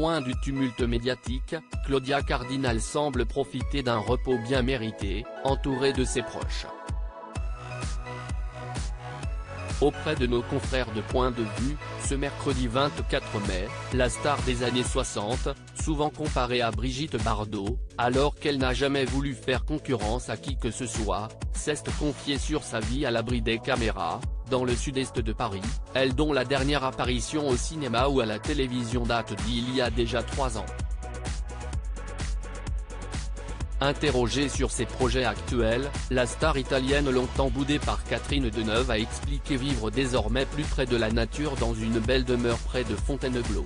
loin du tumulte médiatique, Claudia Cardinal semble profiter d'un repos bien mérité, entourée de ses proches. Auprès de nos confrères de Point de Vue, ce mercredi 24 mai, la star des années 60, souvent comparée à Brigitte Bardot, alors qu'elle n'a jamais voulu faire concurrence à qui que ce soit, s'est confiée sur sa vie à l'abri des caméras, dans le sud-est de Paris, elle dont la dernière apparition au cinéma ou à la télévision date d'il y a déjà 3 ans. Interrogée sur ses projets actuels, la star italienne longtemps boudée par Catherine Deneuve a expliqué vivre désormais plus près de la nature dans une belle demeure près de Fontainebleau.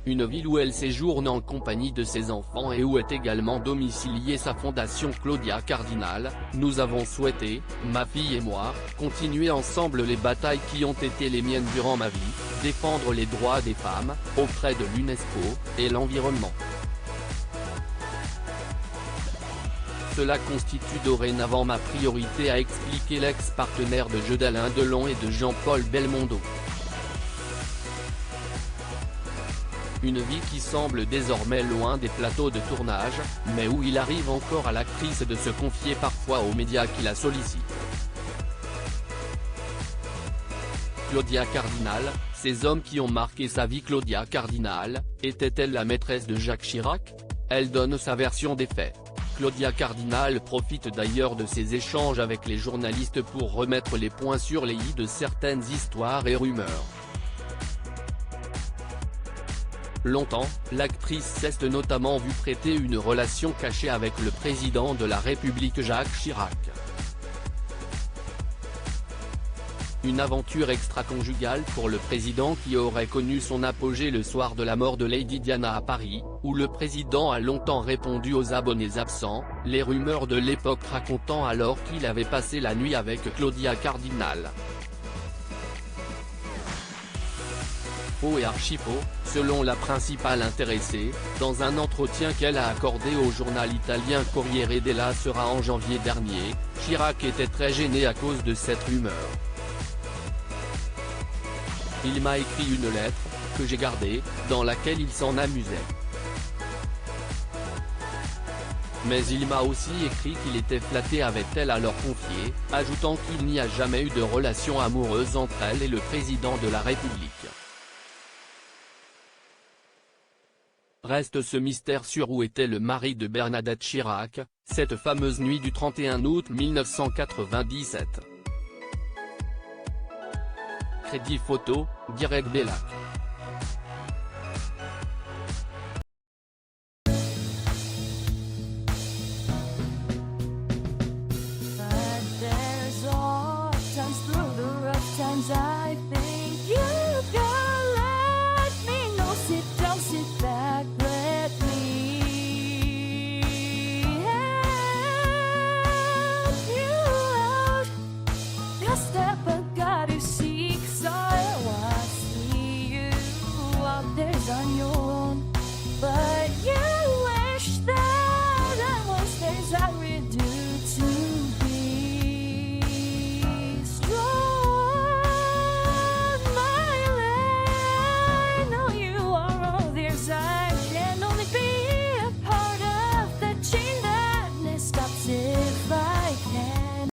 Une ville où elle séjourne en compagnie de ses enfants et où est également domiciliée sa fondation Claudia Cardinal. Nous avons souhaité, ma fille et moi, continuer ensemble les batailles qui ont été les miennes durant ma vie, défendre les droits des femmes, auprès de l'UNESCO, et l'environnement. Cela constitue dorénavant ma priorité, a expliqué l'ex-partenaire de jeu d'Alain Delon et de Jean-Paul Belmondo. Une vie qui semble désormais loin des plateaux de tournage, mais où il arrive encore à l'actrice de se confier parfois aux médias qui la sollicitent. Claudia Cardinal, ces hommes qui ont marqué sa vie. Claudia Cardinal, était-elle la maîtresse de Jacques Chirac? Elle donne sa version des faits. Claudia Cardinal profite d'ailleurs de ses échanges avec les journalistes pour remettre les points sur les i de certaines histoires et rumeurs. Longtemps, l'actrice s'est notamment vue prêter une relation cachée avec le président de la République Jacques Chirac. Une aventure extra-conjugale pour le président qui aurait connu son apogée le soir de la mort de Lady Diana à Paris, où le président a longtemps répondu aux abonnés absents, les rumeurs de l'époque racontant alors qu'il avait passé la nuit avec Claudia Cardinal. Faux et archi-faux, selon la principale intéressée, dans un entretien qu'elle a accordé au journal italien Corriere della Sera en janvier dernier, Chirac était très gêné à cause de cette rumeur. Il m'a écrit une lettre, que j'ai gardée, dans laquelle il s'en amusait. Mais il m'a aussi écrit qu'il était flatté, avait-elle alors confié, ajoutant qu'il n'y a jamais eu de relation amoureuse entre elle et le président de la République. Reste ce mystère sur où était le mari de Bernadette Chirac, cette fameuse nuit du 31 août 1997. Crédit photo, Guirec Bellac.